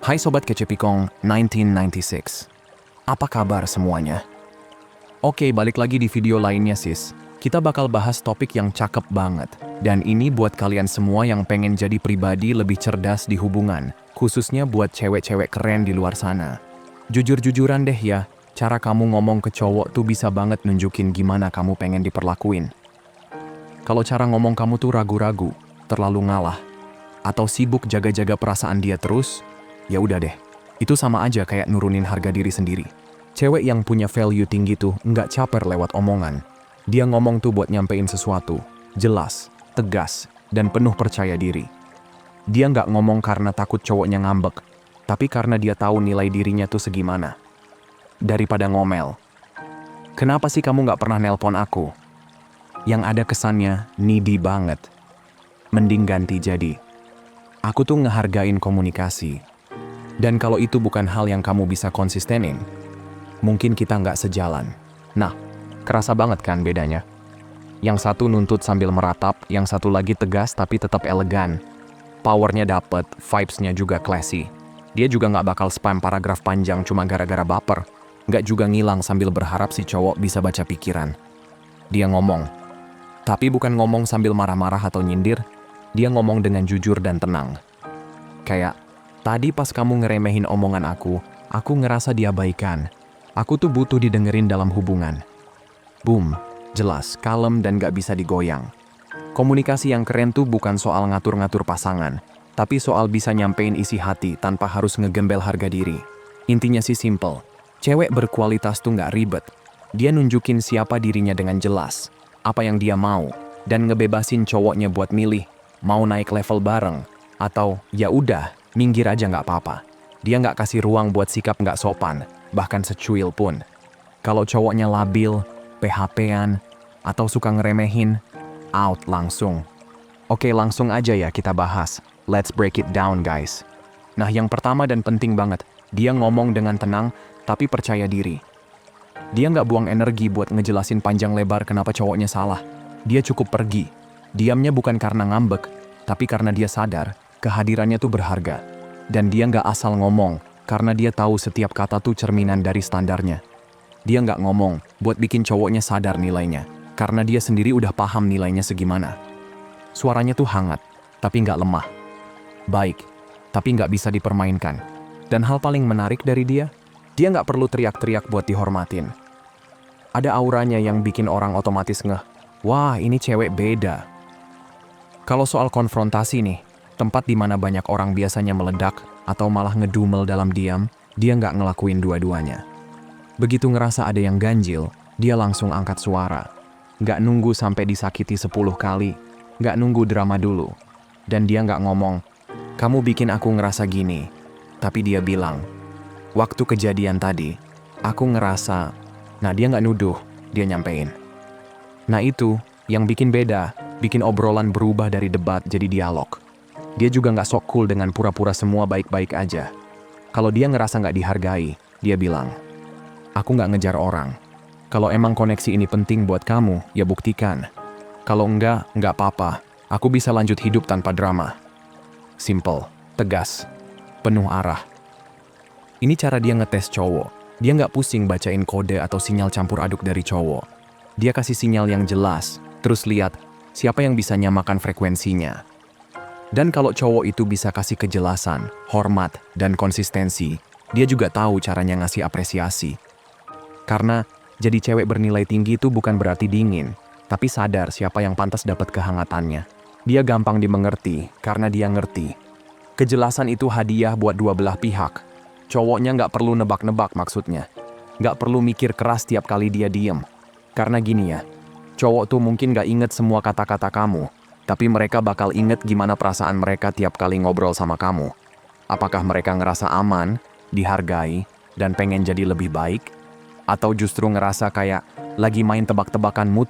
Hai Sobat Kecepikong 1996. Apa kabar semuanya? Oke, balik lagi di video lainnya sis. Kita bakal bahas topik yang cakep banget. Dan ini buat kalian semua yang pengen jadi pribadi lebih cerdas di hubungan. Khususnya buat cewek-cewek keren di luar sana. Jujur-jujuran deh ya, cara kamu ngomong ke cowok tuh bisa banget nunjukin gimana kamu pengen diperlakuin. Kalau cara ngomong kamu tuh ragu-ragu, terlalu ngalah, atau sibuk jaga-jaga perasaan dia terus, ya udah deh, itu sama aja kayak nurunin harga diri sendiri. Cewek yang punya value tinggi tuh nggak caper lewat omongan. Dia ngomong tuh buat nyampein sesuatu, jelas, tegas, dan penuh percaya diri. Dia nggak ngomong karena takut cowoknya ngambek, tapi karena dia tahu nilai dirinya tuh segimana. Daripada ngomel, kenapa sih kamu nggak pernah nelpon aku? Yang ada kesannya needy banget. Mending ganti jadi, aku tuh ngehargain komunikasi. Dan kalau itu bukan hal yang kamu bisa konsistenin, mungkin kita nggak sejalan. Nah, kerasa banget kan bedanya? Yang satu nuntut sambil meratap, yang satu lagi tegas tapi tetap elegan. Powernya dapet, vibes-nya juga classy. Dia juga nggak bakal spam paragraf panjang cuma gara-gara baper. Nggak juga ngilang sambil berharap si cowok bisa baca pikiran. Dia ngomong, tapi bukan ngomong sambil marah-marah atau nyindir. Dia ngomong dengan jujur dan tenang. Kayak, tadi pas kamu ngeremehin omongan aku ngerasa diabaikan. Aku tuh butuh didengerin dalam hubungan. Boom, jelas, kalem dan gak bisa digoyang. Komunikasi yang keren tuh bukan soal ngatur-ngatur pasangan, tapi soal bisa nyampein isi hati tanpa harus ngegembel harga diri. Intinya sih simple, cewek berkualitas tuh gak ribet. Dia nunjukin siapa dirinya dengan jelas, apa yang dia mau, dan ngebebasin cowoknya buat milih, mau naik level bareng, atau ya udah, minggir aja nggak apa-apa. Dia nggak kasih ruang buat sikap nggak sopan, bahkan secuil pun. Kalau cowoknya labil, PHP-an, atau suka ngeremehin, out langsung. Oke, langsung aja ya kita bahas. Let's break it down guys. Nah, yang pertama dan penting banget, dia ngomong dengan tenang tapi percaya diri. Dia nggak buang energi buat ngejelasin panjang lebar kenapa cowoknya salah. Dia cukup pergi. Diamnya bukan karena ngambek, tapi karena dia sadar kehadirannya tuh berharga. Dan dia nggak asal ngomong, karena dia tahu setiap kata tuh cerminan dari standarnya. Dia nggak ngomong buat bikin cowoknya sadar nilainya, karena dia sendiri udah paham nilainya segimana. Suaranya tuh hangat, tapi nggak lemah. Baik, tapi nggak bisa dipermainkan. Dan hal paling menarik dari dia nggak perlu teriak-teriak buat dihormatin. Ada auranya yang bikin orang otomatis ngeh, wah ini cewek beda. Kalau soal konfrontasi nih, tempat di mana banyak orang biasanya meledak atau malah ngedumel dalam diam, dia nggak ngelakuin dua-duanya. Begitu ngerasa ada yang ganjil, dia langsung angkat suara. Nggak nunggu sampai disakiti 10 kali, nggak nunggu drama dulu. Dan dia nggak ngomong, kamu bikin aku ngerasa gini. Tapi dia bilang, waktu kejadian tadi, aku ngerasa, nah dia nggak nuduh, dia nyampein. Nah itu, yang bikin beda, bikin obrolan berubah dari debat jadi dialog. Dia juga nggak sok cool dengan pura-pura semua baik-baik aja. Kalau dia ngerasa nggak dihargai, dia bilang, aku nggak ngejar orang. Kalau emang koneksi ini penting buat kamu, ya buktikan. Kalau nggak apa-apa. Aku bisa lanjut hidup tanpa drama. Simple, tegas, penuh arah. Ini cara dia ngetes cowok. Dia nggak pusing bacain kode atau sinyal campur aduk dari cowok. Dia kasih sinyal yang jelas, terus lihat siapa yang bisa nyamakan frekuensinya. Dan kalau cowok itu bisa kasih kejelasan, hormat, dan konsistensi, dia juga tahu caranya ngasih apresiasi. Karena jadi cewek bernilai tinggi itu bukan berarti dingin, tapi sadar siapa yang pantas dapat kehangatannya. Dia gampang dimengerti karena dia ngerti. Kejelasan itu hadiah buat dua belah pihak. Cowoknya nggak perlu nebak-nebak maksudnya. Nggak perlu mikir keras tiap kali dia diem. Karena gini ya, cowok tuh mungkin nggak inget semua kata-kata kamu, tapi mereka bakal inget gimana perasaan mereka tiap kali ngobrol sama kamu. Apakah mereka ngerasa aman, dihargai, dan pengen jadi lebih baik? Atau justru ngerasa kayak lagi main tebak-tebakan mood?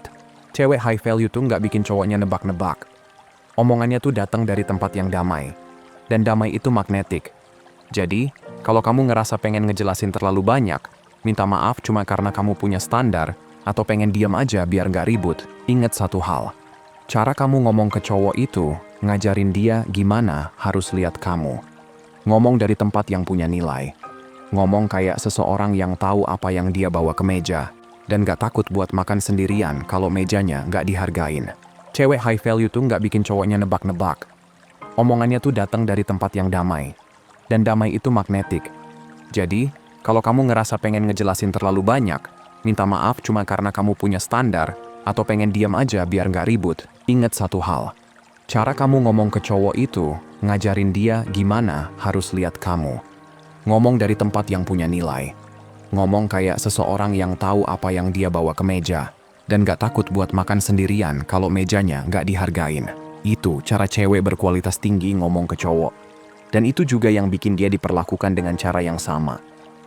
Cewek high value tuh nggak bikin cowoknya nebak-nebak. Omongannya tuh datang dari tempat yang damai. Dan damai itu magnetik. Jadi, kalau kamu ngerasa pengen ngejelasin terlalu banyak, minta maaf cuma karena kamu punya standar, atau pengen diam aja biar nggak ribut, ingat satu hal. Cara kamu ngomong ke cowok itu, ngajarin dia gimana harus lihat kamu. Ngomong dari tempat yang punya nilai. Ngomong kayak seseorang yang tahu apa yang dia bawa ke meja. Dan gak takut buat makan sendirian kalau mejanya gak dihargain. Cewek high value tuh gak bikin cowoknya nebak-nebak. Omongannya tuh datang dari tempat yang damai. Dan damai itu magnetik. Jadi, kalau kamu ngerasa pengen ngejelasin terlalu banyak, minta maaf cuma karena kamu punya standar, atau pengen diam aja biar gak ribut, ingat satu hal. Cara kamu ngomong ke cowok itu, ngajarin dia gimana harus lihat kamu. Ngomong dari tempat yang punya nilai. Ngomong kayak seseorang yang tahu apa yang dia bawa ke meja, dan gak takut buat makan sendirian kalau mejanya gak dihargain. Itu cara cewek berkualitas tinggi ngomong ke cowok. Dan itu juga yang bikin dia diperlakukan dengan cara yang sama.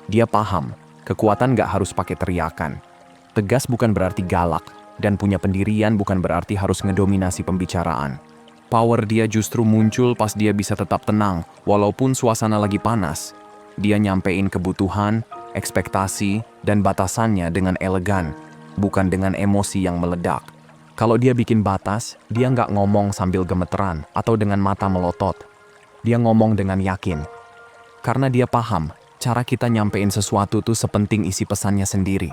Dia paham, kekuatan gak harus pakai teriakan. Tegas bukan berarti galak, dan punya pendirian bukan berarti harus ngedominasi pembicaraan. Power dia justru muncul pas dia bisa tetap tenang, walaupun suasana lagi panas. Dia nyampein kebutuhan, ekspektasi, dan batasannya dengan elegan, bukan dengan emosi yang meledak. Kalau dia bikin batas, dia nggak ngomong sambil gemeteran atau dengan mata melotot. Dia ngomong dengan yakin. Karena dia paham, cara kita nyampein sesuatu tuh sepenting isi pesannya sendiri.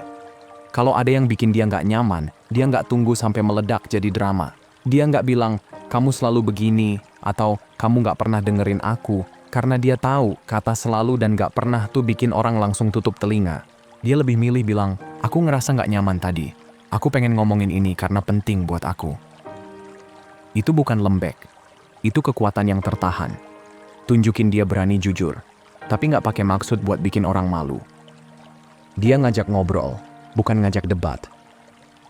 Kalau ada yang bikin dia nggak nyaman, dia nggak tunggu sampai meledak jadi drama. Dia nggak bilang, kamu selalu begini, atau kamu nggak pernah dengerin aku, karena dia tahu kata selalu dan gak pernah tuh bikin orang langsung tutup telinga. Dia lebih milih bilang, aku ngerasa gak nyaman tadi. Aku pengen ngomongin ini karena penting buat aku. Itu bukan lembek. Itu kekuatan yang tertahan. Tunjukin dia berani jujur. Tapi gak pakai maksud buat bikin orang malu. Dia ngajak ngobrol, bukan ngajak debat.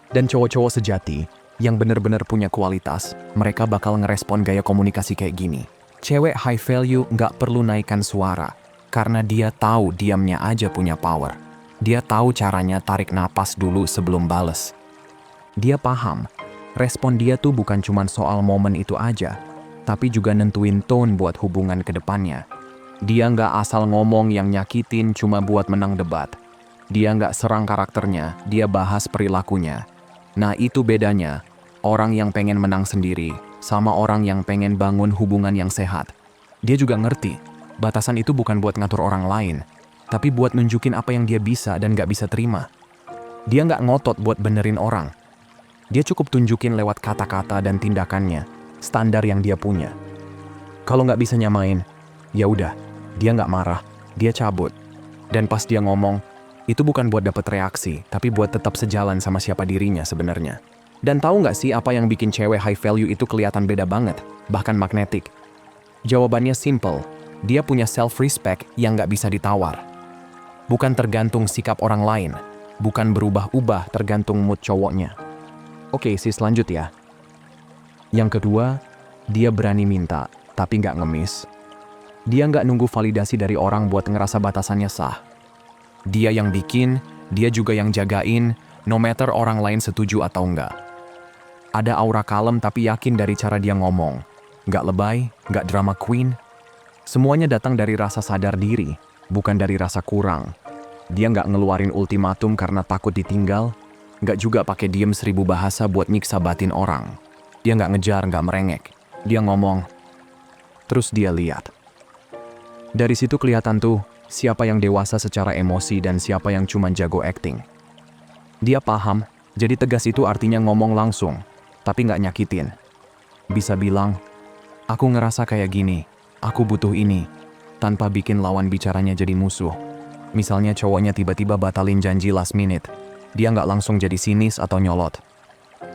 Dan cowok-cowok sejati, yang bener-bener punya kualitas, mereka bakal ngerespon gaya komunikasi kayak gini. Cewek high value nggak perlu naikkan suara, karena dia tahu diamnya aja punya power. Dia tahu caranya tarik napas dulu sebelum bales. Dia paham, respon dia tuh bukan cuma soal momen itu aja, tapi juga nentuin tone buat hubungan ke depannya. Dia nggak asal ngomong yang nyakitin cuma buat menang debat. Dia nggak serang karakternya, dia bahas perilakunya. Nah itu bedanya, orang yang pengen menang sendiri, sama orang yang pengen bangun hubungan yang sehat. Dia juga ngerti, batasan itu bukan buat ngatur orang lain, tapi buat nunjukin apa yang dia bisa dan gak bisa terima. Dia gak ngotot buat benerin orang. Dia cukup tunjukin lewat kata-kata dan tindakannya, standar yang dia punya. Kalau gak bisa nyamain, ya udah, dia gak marah, dia cabut. Dan pas dia ngomong, itu bukan buat dapet reaksi, tapi buat tetap sejalan sama siapa dirinya sebenarnya. Dan tahu nggak sih apa yang bikin cewek high value itu kelihatan beda banget, bahkan magnetik? Jawabannya simple, dia punya self-respect yang nggak bisa ditawar. Bukan tergantung sikap orang lain, bukan berubah-ubah tergantung mood cowoknya. Oke sis, lanjut ya. Yang kedua, dia berani minta, tapi nggak ngemis. Dia nggak nunggu validasi dari orang buat ngerasa batasannya sah. Dia yang bikin, dia juga yang jagain, no matter orang lain setuju atau enggak. Ada aura kalem tapi yakin dari cara dia ngomong. Nggak lebay, nggak drama queen. Semuanya datang dari rasa sadar diri, bukan dari rasa kurang. Dia nggak ngeluarin ultimatum karena takut ditinggal, nggak juga pakai diem 1000 bahasa buat nyiksa batin orang. Dia nggak ngejar, nggak merengek. Dia ngomong, terus dia lihat. Dari situ kelihatan tuh, siapa yang dewasa secara emosi dan siapa yang cuma jago acting. Dia paham, jadi tegas itu artinya ngomong langsung, tapi nggak nyakitin. Bisa bilang, aku ngerasa kayak gini, aku butuh ini, tanpa bikin lawan bicaranya jadi musuh. Misalnya cowoknya tiba-tiba batalin janji last minute, dia nggak langsung jadi sinis atau nyolot.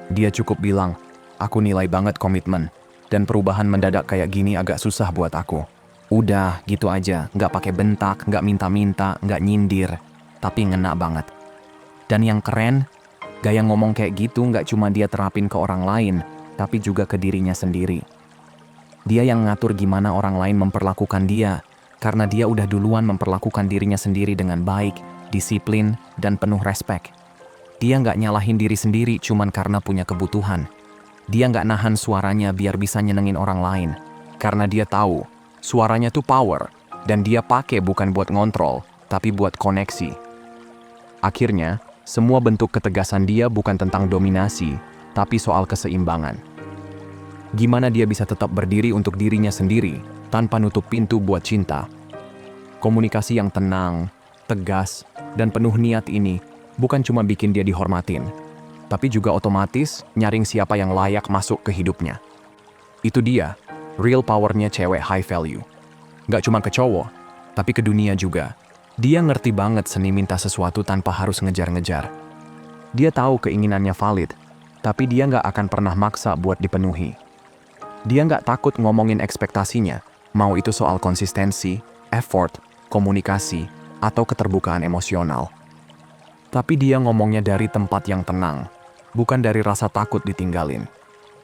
Dia cukup bilang, aku nilai banget komitmen, dan perubahan mendadak kayak gini agak susah buat aku. Udah, gitu aja, nggak pakai bentak, nggak minta-minta, nggak nyindir, tapi ngena banget. Dan yang keren, gaya ngomong kayak gitu nggak cuma dia terapin ke orang lain, tapi juga ke dirinya sendiri. Dia yang ngatur gimana orang lain memperlakukan dia, karena dia udah duluan memperlakukan dirinya sendiri dengan baik, disiplin, dan penuh respek. Dia nggak nyalahin diri sendiri cuman karena punya kebutuhan. Dia nggak nahan suaranya biar bisa nyenengin orang lain, karena dia tahu suaranya tuh power, dan dia pakai bukan buat ngontrol, tapi buat koneksi. Akhirnya, semua bentuk ketegasan dia bukan tentang dominasi, tapi soal keseimbangan. Gimana dia bisa tetap berdiri untuk dirinya sendiri, tanpa nutup pintu buat cinta. Komunikasi yang tenang, tegas, dan penuh niat ini bukan cuma bikin dia dihormatin, tapi juga otomatis nyaring siapa yang layak masuk ke hidupnya. Itu dia, real powernya cewek high value. Nggak cuma ke cowok, tapi ke dunia juga. Dia ngerti banget seni minta sesuatu tanpa harus ngejar-ngejar. Dia tahu keinginannya valid, tapi dia nggak akan pernah maksa buat dipenuhi. Dia nggak takut ngomongin ekspektasinya, mau itu soal konsistensi, effort, komunikasi, atau keterbukaan emosional. Tapi dia ngomongnya dari tempat yang tenang, bukan dari rasa takut ditinggalin.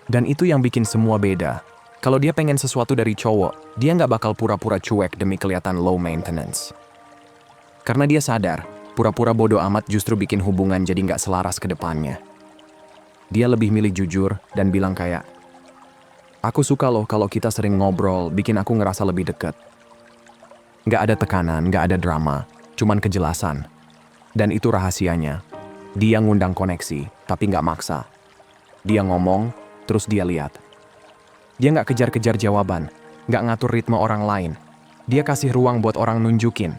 Dan itu yang bikin semua beda. Kalau dia pengen sesuatu dari cowok, dia nggak bakal pura-pura cuek demi kelihatan low maintenance. Karena dia sadar, pura-pura bodoh amat justru bikin hubungan jadi nggak selaras ke depannya. Dia lebih milih jujur dan bilang kayak, "Aku suka loh kalau kita sering ngobrol, bikin aku ngerasa lebih dekat." Nggak ada tekanan, nggak ada drama, cuman kejelasan. Dan itu rahasianya. Dia ngundang koneksi, tapi nggak maksa. Dia ngomong, terus dia lihat. Dia nggak kejar-kejar jawaban, nggak ngatur ritme orang lain. Dia kasih ruang buat orang nunjukin.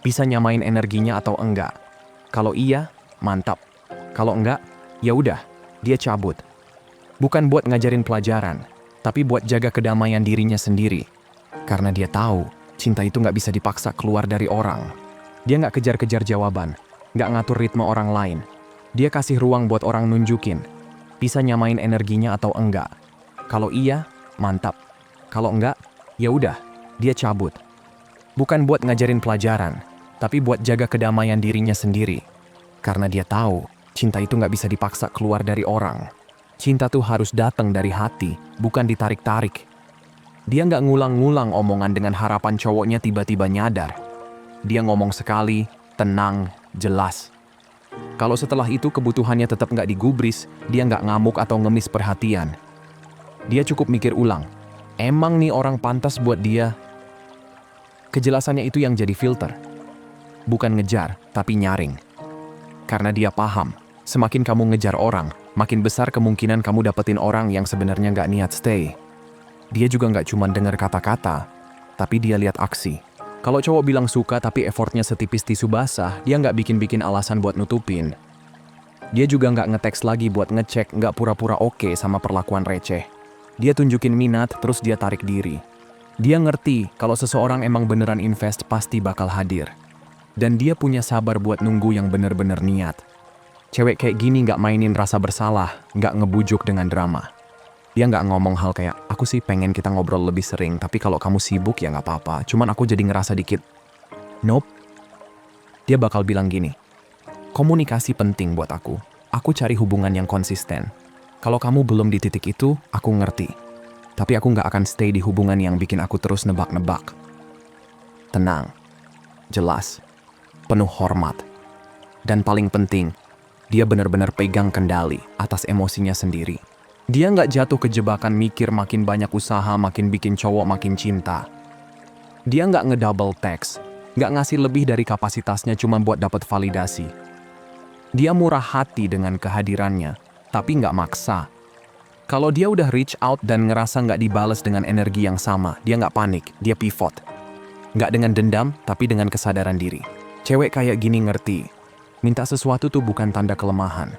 Bisa nyamain energinya atau enggak. Kalau iya, mantap. Kalau enggak, ya udah, dia cabut. Bukan buat ngajarin pelajaran, tapi buat jaga kedamaian dirinya sendiri. Karena dia tahu, cinta itu nggak bisa dipaksa keluar dari orang. Dia nggak kejar-kejar jawaban, nggak ngatur ritme orang lain. Dia kasih ruang buat orang nunjukin. Bisa nyamain energinya atau enggak. Kalau iya, mantap. Kalau enggak, ya udah, dia cabut. Bukan buat ngajarin pelajaran, tapi buat jaga kedamaian dirinya sendiri. Karena dia tahu, cinta itu nggak bisa dipaksa keluar dari orang. Cinta tuh harus datang dari hati, bukan ditarik-tarik. Dia nggak ngulang-ngulang omongan dengan harapan cowoknya tiba-tiba nyadar. Dia ngomong sekali, tenang, jelas. Kalau setelah itu kebutuhannya tetap nggak digubris, dia nggak ngamuk atau ngemis perhatian. Dia cukup mikir ulang, emang nih orang pantas buat dia? Kejelasannya itu yang jadi filter. Bukan ngejar, tapi nyaring. Karena dia paham, semakin kamu ngejar orang, makin besar kemungkinan kamu dapetin orang yang sebenarnya nggak niat stay. Dia juga nggak cuma dengar kata-kata, tapi dia lihat aksi. Kalau cowok bilang suka tapi effortnya setipis tisu basah, dia nggak bikin-bikin alasan buat nutupin. Dia juga nggak ngeteks lagi buat ngecek, nggak pura-pura oke sama perlakuan receh. Dia tunjukin minat, terus dia tarik diri. Dia ngerti kalau seseorang emang beneran invest pasti bakal hadir. Dan dia punya sabar buat nunggu yang bener-bener niat. Cewek kayak gini nggak mainin rasa bersalah, nggak ngebujuk dengan drama. Dia nggak ngomong hal kayak, aku sih pengen kita ngobrol lebih sering, tapi kalau kamu sibuk ya nggak apa-apa, cuman aku jadi ngerasa dikit. Nope. Dia bakal bilang gini, komunikasi penting buat aku. Aku cari hubungan yang konsisten. Kalau kamu belum di titik itu, aku ngerti. Tapi aku nggak akan stay di hubungan yang bikin aku terus nebak-nebak. Tenang, jelas, penuh hormat. Dan paling penting, dia benar-benar pegang kendali atas emosinya sendiri. Dia nggak jatuh ke jebakan mikir makin banyak usaha, makin bikin cowok makin cinta. Dia nggak ngedouble text, nggak ngasih lebih dari kapasitasnya cuma buat dapat validasi. Dia murah hati dengan kehadirannya, tapi nggak maksa. Kalau dia udah reach out dan ngerasa nggak dibales dengan energi yang sama, dia nggak panik, dia pivot. Nggak dengan dendam, tapi dengan kesadaran diri. Cewek kayak gini ngerti, minta sesuatu tuh bukan tanda kelemahan.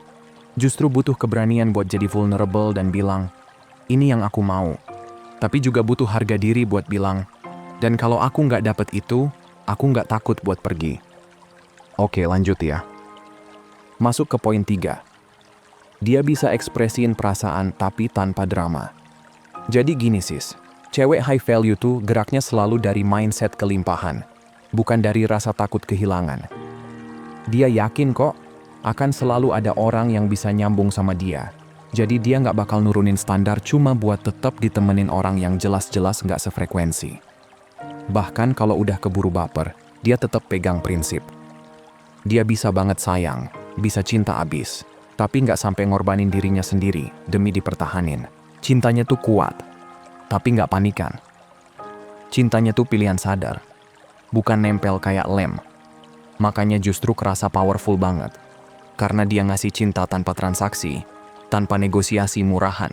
Justru butuh keberanian buat jadi vulnerable dan bilang, ini yang aku mau. Tapi juga butuh harga diri buat bilang, dan kalau aku nggak dapet itu, aku nggak takut buat pergi. Oke, lanjut ya. Masuk ke poin 3. Dia bisa ekspresiin perasaan tapi tanpa drama. Jadi gini sis, cewek high value tuh geraknya selalu dari mindset kelimpahan, bukan dari rasa takut kehilangan. Dia yakin kok, akan selalu ada orang yang bisa nyambung sama dia. Jadi dia nggak bakal nurunin standar cuma buat tetap ditemenin orang yang jelas-jelas nggak sefrekuensi. Bahkan kalau udah keburu baper, dia tetap pegang prinsip. Dia bisa banget sayang, bisa cinta abis, tapi nggak sampai ngorbanin dirinya sendiri demi dipertahanin. Cintanya tuh kuat, tapi nggak panikan. Cintanya tuh pilihan sadar, bukan nempel kayak lem. Makanya justru kerasa powerful banget. Karena dia ngasih cinta tanpa transaksi, tanpa negosiasi murahan.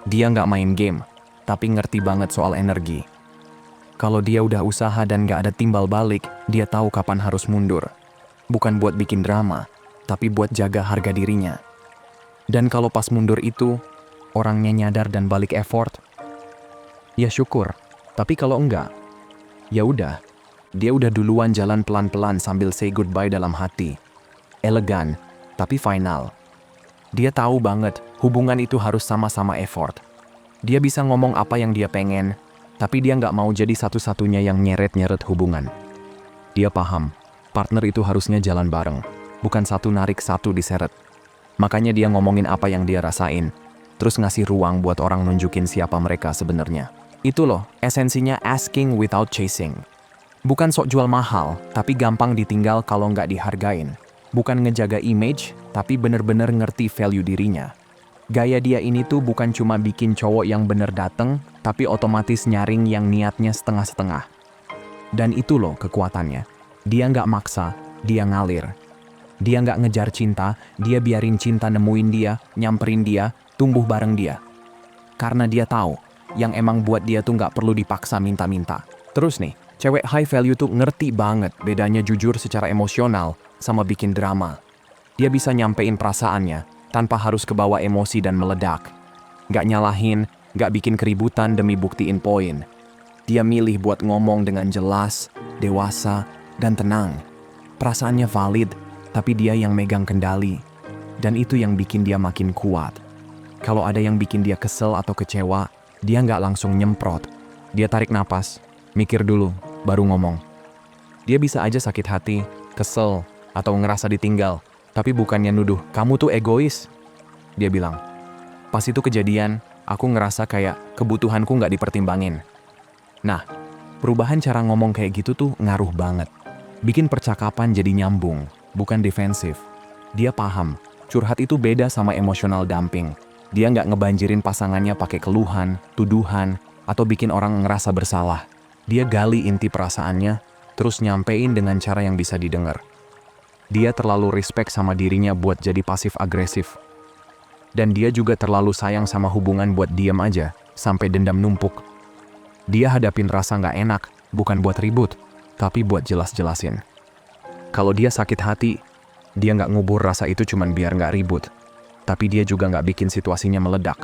Dia nggak main game, tapi ngerti banget soal energi. Kalau dia udah usaha dan gak ada timbal balik, dia tahu kapan harus mundur. Bukan buat bikin drama, tapi buat jaga harga dirinya. Dan kalau pas mundur itu, orangnya nyadar dan balik effort, ya syukur. Tapi kalau enggak, ya udah. Dia udah duluan jalan pelan-pelan sambil say goodbye dalam hati. Elegan, tapi final. Dia tahu banget hubungan itu harus sama-sama effort. Dia bisa ngomong apa yang dia pengen, tapi dia nggak mau jadi satu-satunya yang nyeret-nyeret hubungan. Dia paham, partner itu harusnya jalan bareng, bukan satu narik satu diseret. Makanya dia ngomongin apa yang dia rasain, terus ngasih ruang buat orang nunjukin siapa mereka sebenarnya. Itu loh, esensinya asking without chasing. Bukan sok jual mahal, tapi gampang ditinggal kalau nggak dihargain. Bukan ngejaga image, tapi bener-bener ngerti value dirinya. Gaya dia ini tuh bukan cuma bikin cowok yang bener dateng, tapi otomatis nyaring yang niatnya setengah-setengah. Dan itu loh kekuatannya. Dia nggak maksa, dia ngalir. Dia nggak ngejar cinta, dia biarin cinta nemuin dia, nyamperin dia, tumbuh bareng dia. Karena dia tahu, yang emang buat dia tuh nggak perlu dipaksa minta-minta. Terus nih, cewek high value tuh ngerti banget bedanya jujur secara emosional sama bikin drama. Dia bisa nyampein perasaannya tanpa harus kebawa emosi dan meledak. Nggak nyalahin, nggak bikin keributan demi buktiin poin. Dia milih buat ngomong dengan jelas, dewasa, dan tenang. Perasaannya valid, tapi dia yang megang kendali. Dan itu yang bikin dia makin kuat. Kalau ada yang bikin dia kesel atau kecewa, dia nggak langsung nyemprot. Dia tarik napas, mikir dulu, baru ngomong. Dia bisa aja sakit hati, kesel, atau ngerasa ditinggal, tapi bukannya nuduh, kamu tuh egois. Dia bilang, pas itu kejadian, aku ngerasa kayak kebutuhanku nggak dipertimbangin. Nah, perubahan cara ngomong kayak gitu tuh ngaruh banget. Bikin percakapan jadi nyambung, bukan defensif. Dia paham, curhat itu beda sama emotional dumping. Dia nggak ngebanjirin pasangannya pakai keluhan, tuduhan, atau bikin orang ngerasa bersalah. Dia gali inti perasaannya, terus nyampein dengan cara yang bisa didengar. Dia terlalu respect sama dirinya buat jadi pasif agresif. Dan dia juga terlalu sayang sama hubungan buat diam aja, sampai dendam numpuk. Dia hadapin rasa nggak enak, bukan buat ribut, tapi buat jelas-jelasin. Kalau dia sakit hati, dia nggak ngubur rasa itu cuman biar nggak ribut. Tapi dia juga nggak bikin situasinya meledak.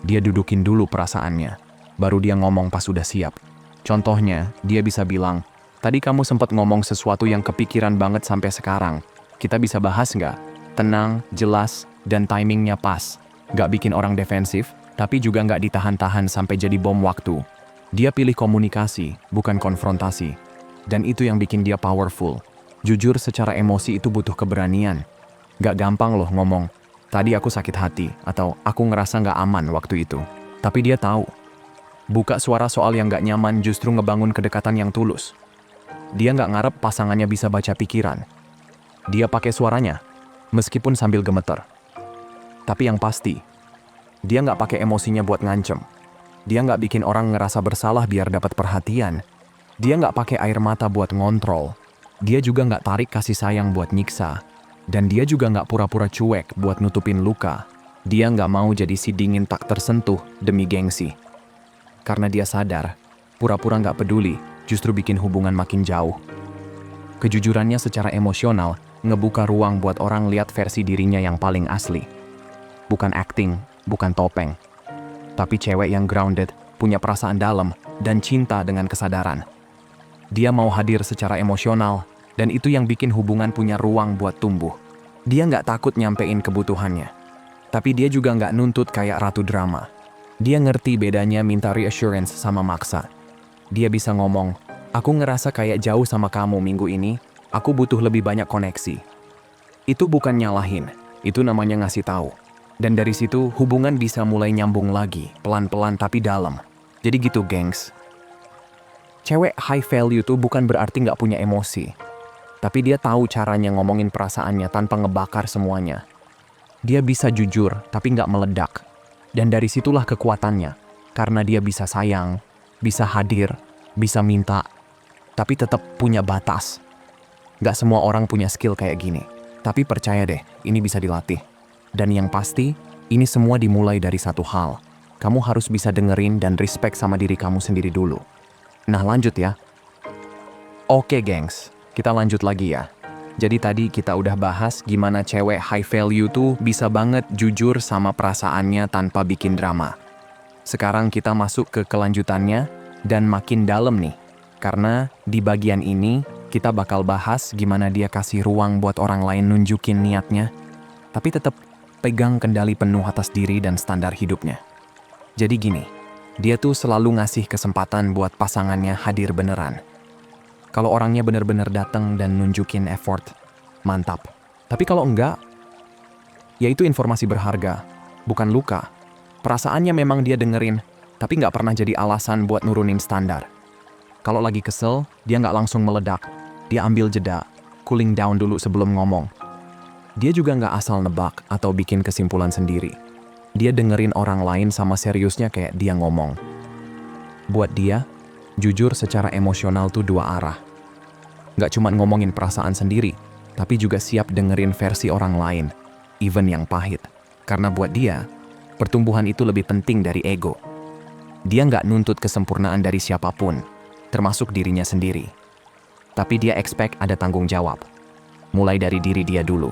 Dia dudukin dulu perasaannya, baru dia ngomong pas udah siap. Contohnya, dia bisa bilang, tadi kamu sempat ngomong sesuatu yang kepikiran banget sampai sekarang. Kita bisa bahas nggak? Tenang, jelas, dan timingnya pas. Nggak bikin orang defensif, tapi juga nggak ditahan-tahan sampai jadi bom waktu. Dia pilih komunikasi, bukan konfrontasi. Dan itu yang bikin dia powerful. Jujur secara emosi itu butuh keberanian. Nggak gampang loh ngomong, tadi aku sakit hati, atau aku ngerasa nggak aman waktu itu. Tapi dia tahu, buka suara soal yang nggak nyaman justru ngebangun kedekatan yang tulus. Dia nggak ngarep pasangannya bisa baca pikiran. Dia pakai suaranya, meskipun sambil gemeter. Tapi yang pasti, dia nggak pakai emosinya buat ngancem. Dia nggak bikin orang ngerasa bersalah biar dapat perhatian. Dia nggak pakai air mata buat ngontrol. Dia juga nggak tarik kasih sayang buat nyiksa. Dan dia juga nggak pura-pura cuek buat nutupin luka. Dia nggak mau jadi si dingin tak tersentuh demi gengsi. Karena dia sadar, pura-pura nggak peduli justru bikin hubungan makin jauh. Kejujurannya secara emosional ngebuka ruang buat orang lihat versi dirinya yang paling asli. Bukan acting, bukan topeng. Tapi cewek yang grounded, punya perasaan dalam, dan cinta dengan kesadaran. Dia mau hadir secara emosional, dan itu yang bikin hubungan punya ruang buat tumbuh. Dia nggak takut nyampein kebutuhannya. Tapi dia juga nggak nuntut kayak ratu drama. Dia ngerti bedanya minta reassurance sama maksa. Dia bisa ngomong, aku ngerasa kayak jauh sama kamu minggu ini, aku butuh lebih banyak koneksi. Itu bukan nyalahin, itu namanya ngasih tahu. Dan dari situ hubungan bisa mulai nyambung lagi, pelan-pelan tapi dalam. Jadi gitu gengs. Cewek high value tuh bukan berarti nggak punya emosi. Tapi dia tahu caranya ngomongin perasaannya tanpa ngebakar semuanya. Dia bisa jujur tapi nggak meledak. Dan dari situlah kekuatannya. Karena dia bisa sayang, bisa hadir, bisa minta, tapi tetap punya batas. Nggak semua orang punya skill kayak gini. Tapi percaya deh, ini bisa dilatih. Dan yang pasti, ini semua dimulai dari satu hal. Kamu harus bisa dengerin dan respect sama diri kamu sendiri dulu. Nah lanjut ya. Oke gengs, kita lanjut lagi ya. Jadi tadi kita udah bahas gimana cewek high value tuh bisa banget jujur sama perasaannya tanpa bikin drama. Sekarang kita masuk ke kelanjutannya dan makin dalam nih. Karena di bagian ini kita bakal bahas gimana dia kasih ruang buat orang lain nunjukin niatnya, tapi tetap pegang kendali penuh atas diri dan standar hidupnya. Jadi gini, dia tuh selalu ngasih kesempatan buat pasangannya hadir beneran. Kalau orangnya bener-bener datang dan nunjukin effort, mantap. Tapi kalau enggak, ya itu informasi berharga, bukan luka. Perasaannya memang dia dengerin, tapi nggak pernah jadi alasan buat nurunin standar. Kalau lagi kesel, dia nggak langsung meledak. Dia ambil jeda, cooling down dulu sebelum ngomong. Dia juga nggak asal nebak atau bikin kesimpulan sendiri. Dia dengerin orang lain sama seriusnya kayak dia ngomong. Buat dia, jujur secara emosional tuh dua arah. Nggak cuma ngomongin perasaan sendiri, tapi juga siap dengerin versi orang lain, even yang pahit. Karena buat dia, pertumbuhan itu lebih penting dari ego. Dia nggak nuntut kesempurnaan dari siapapun, termasuk dirinya sendiri. Tapi dia expect ada tanggung jawab. Mulai dari diri dia dulu.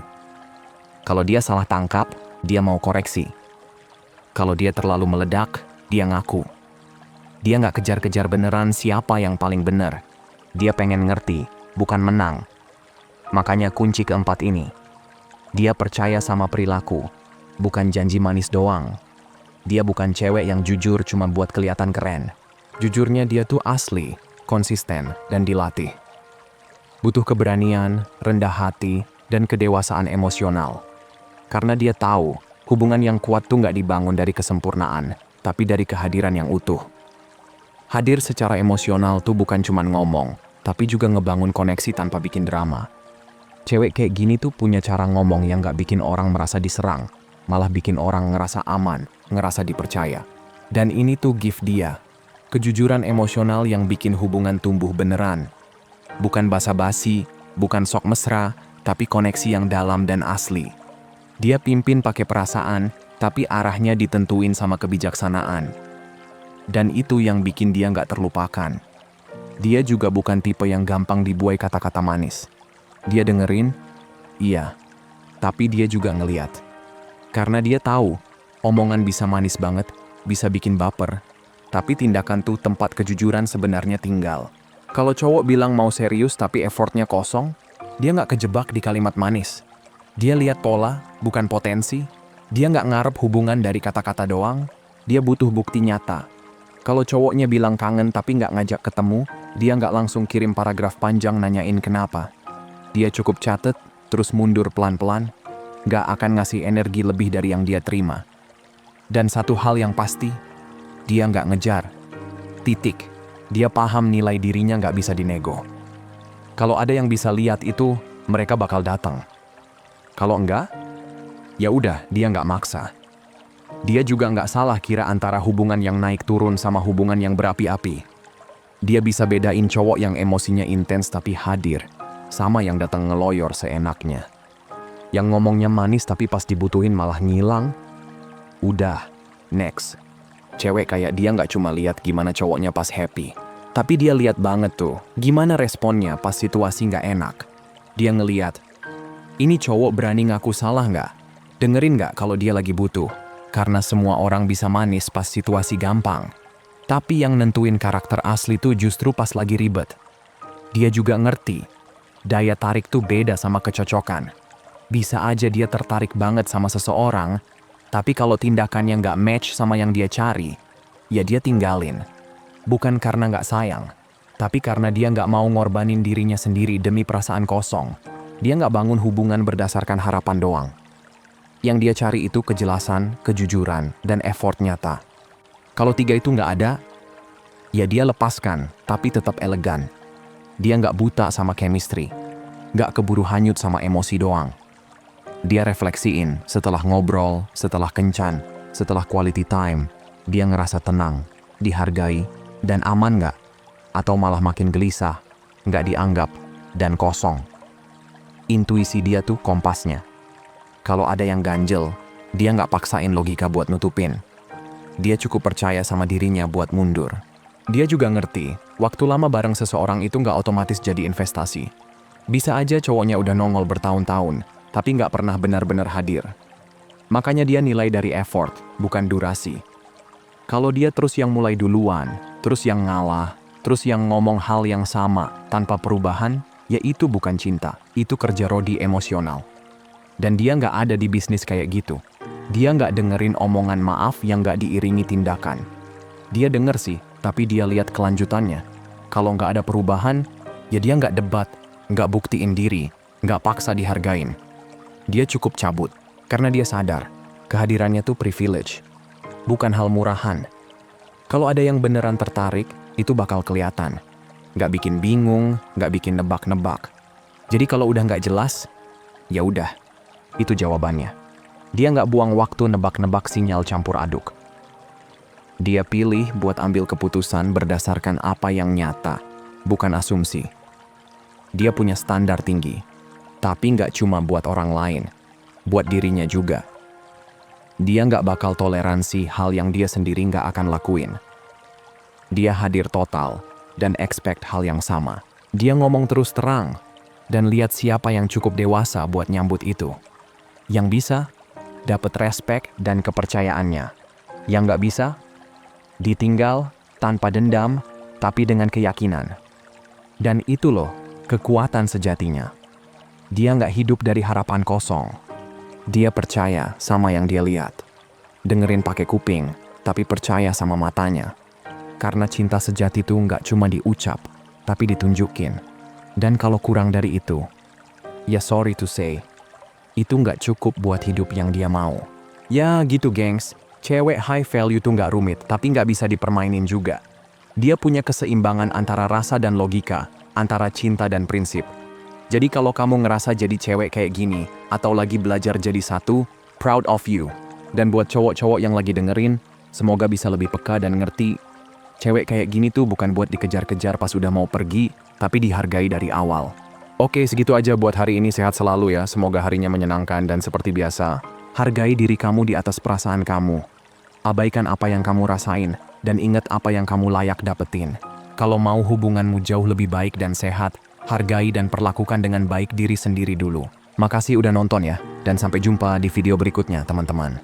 Kalau dia salah tangkap, dia mau koreksi. Kalau dia terlalu meledak, dia ngaku. Dia nggak kejar-kejar beneran siapa yang paling bener. Dia pengen ngerti, bukan menang. Makanya kunci keempat ini. Dia percaya sama perilaku, bukan janji manis doang. Dia bukan cewek yang jujur cuma buat kelihatan keren. Jujurnya dia tuh asli, konsisten, dan dilatih. Butuh keberanian, rendah hati, dan kedewasaan emosional. Karena dia tahu, hubungan yang kuat tuh nggak dibangun dari kesempurnaan, tapi dari kehadiran yang utuh. Hadir secara emosional tuh bukan cuma ngomong, tapi juga ngebangun koneksi tanpa bikin drama. Cewek kayak gini tuh punya cara ngomong yang nggak bikin orang merasa diserang, malah bikin orang ngerasa aman, ngerasa dipercaya. Dan ini tuh gift dia. Kejujuran emosional yang bikin hubungan tumbuh beneran. Bukan basa-basi, bukan sok mesra, tapi koneksi yang dalam dan asli. Dia pimpin pakai perasaan, tapi arahnya ditentuin sama kebijaksanaan. Dan itu yang bikin dia nggak terlupakan. Dia juga bukan tipe yang gampang dibuai kata-kata manis. Dia dengerin, iya, tapi dia juga ngeliat. Karena dia tahu, omongan bisa manis banget, bisa bikin baper, tapi tindakan tuh tempat kejujuran sebenarnya tinggal. Kalau cowok bilang mau serius tapi effortnya kosong, dia nggak kejebak di kalimat manis. Dia lihat pola, bukan potensi. Dia nggak ngarep hubungan dari kata-kata doang, dia butuh bukti nyata. Kalau cowoknya bilang kangen tapi nggak ngajak ketemu, dia nggak langsung kirim paragraf panjang nanyain kenapa. Dia cukup catet, terus mundur pelan-pelan, nggak akan ngasih energi lebih dari yang dia terima. Dan satu hal yang pasti, dia nggak ngejar. Titik. Dia paham nilai dirinya nggak bisa dinego. Kalau ada yang bisa lihat itu, mereka bakal datang. Kalau enggak, ya udah, dia nggak maksa. Dia juga nggak salah kira antara hubungan yang naik turun sama hubungan yang berapi-api. Dia bisa bedain cowok yang emosinya intens tapi hadir, sama yang datang ngeloyor seenaknya. Yang ngomongnya manis tapi pas dibutuhin malah ngilang. Udah, next. Cewek kayak dia nggak cuma lihat gimana cowoknya pas happy, tapi dia lihat banget tuh gimana responnya pas situasi nggak enak. Dia ngeliat, ini cowok berani ngaku salah nggak? Dengerin nggak kalau dia lagi butuh? Karena semua orang bisa manis pas situasi gampang. Tapi yang nentuin karakter asli tuh justru pas lagi ribet. Dia juga ngerti, daya tarik tuh beda sama kecocokan. Bisa aja dia tertarik banget sama seseorang, tapi kalau tindakannya nggak match sama yang dia cari, ya dia tinggalin. Bukan karena nggak sayang, tapi karena dia nggak mau ngorbanin dirinya sendiri demi perasaan kosong. Dia nggak bangun hubungan berdasarkan harapan doang. Yang dia cari itu kejelasan, kejujuran, dan effort nyata. Kalau tiga itu nggak ada, ya dia lepaskan, tapi tetap elegan. Dia nggak buta sama chemistry, nggak keburu hanyut sama emosi doang. Dia refleksiin setelah ngobrol, setelah kencan, setelah quality time, dia ngerasa tenang, dihargai, dan aman nggak? Atau malah makin gelisah, nggak dianggap, dan kosong. Intuisi dia tuh kompasnya. Kalau ada yang ganjel, dia nggak paksain logika buat nutupin. Dia cukup percaya sama dirinya buat mundur. Dia juga ngerti, Waktu lama bareng seseorang itu nggak otomatis jadi investasi. Bisa aja cowoknya udah nongol bertahun-tahun, tapi nggak pernah benar-benar hadir. Makanya dia nilai dari effort, bukan durasi. Kalau dia terus yang mulai duluan, terus yang ngalah, terus yang ngomong hal yang sama tanpa perubahan, ya itu bukan cinta, itu kerja rodi emosional. Dan dia nggak ada di bisnis kayak gitu. Dia nggak dengerin omongan maaf yang nggak diiringi tindakan. Dia denger sih, tapi dia lihat kelanjutannya. Kalau nggak ada perubahan, ya dia nggak debat, nggak buktiin diri, nggak paksa dihargain. Dia cukup cabut, karena dia sadar, kehadirannya tuh privilege, bukan hal murahan. Kalau ada yang beneran tertarik, itu bakal kelihatan. Nggak bikin bingung, nggak bikin nebak-nebak. Jadi kalau udah nggak jelas, ya udah, itu jawabannya. Dia nggak buang waktu nebak-nebak sinyal campur aduk. Dia pilih buat ambil keputusan berdasarkan apa yang nyata, bukan asumsi. Dia punya standar tinggi, tapi nggak cuma buat orang lain, buat dirinya juga. Dia nggak bakal toleransi hal yang dia sendiri nggak akan lakuin. Dia hadir total dan expect hal yang sama. Dia ngomong terus terang dan lihat siapa yang cukup dewasa buat nyambut itu. Yang bisa, dapat respect dan kepercayaannya. Yang nggak bisa, ditinggal tanpa dendam, tapi dengan keyakinan. Dan itu loh, kekuatan sejatinya. Dia nggak hidup dari harapan kosong. Dia percaya sama yang dia lihat. Dengerin pakai kuping, tapi percaya sama matanya. Karena cinta sejati itu nggak cuma diucap, tapi ditunjukin. Dan kalau kurang dari itu, ya sorry to say, itu nggak cukup buat hidup yang dia mau. Ya gitu gengs. Cewek high value tuh nggak rumit, tapi nggak bisa dipermainin juga. Dia punya keseimbangan antara rasa dan logika, antara cinta dan prinsip. Jadi kalau kamu ngerasa jadi cewek kayak gini, atau lagi belajar jadi satu, proud of you. Dan buat cowok-cowok yang lagi dengerin, semoga bisa lebih peka dan ngerti, cewek kayak gini tuh bukan buat dikejar-kejar pas udah mau pergi, tapi dihargai dari awal. Oke, segitu aja buat hari ini. Sehat selalu ya, semoga harinya menyenangkan dan seperti biasa, hargai diri kamu di atas perasaan kamu. Abaikan apa yang kamu rasain, dan ingat apa yang kamu layak dapetin. Kalau mau hubunganmu jauh lebih baik dan sehat, hargai dan perlakukan dengan baik diri sendiri dulu. Makasih udah nonton ya, dan sampai jumpa di video berikutnya teman-teman.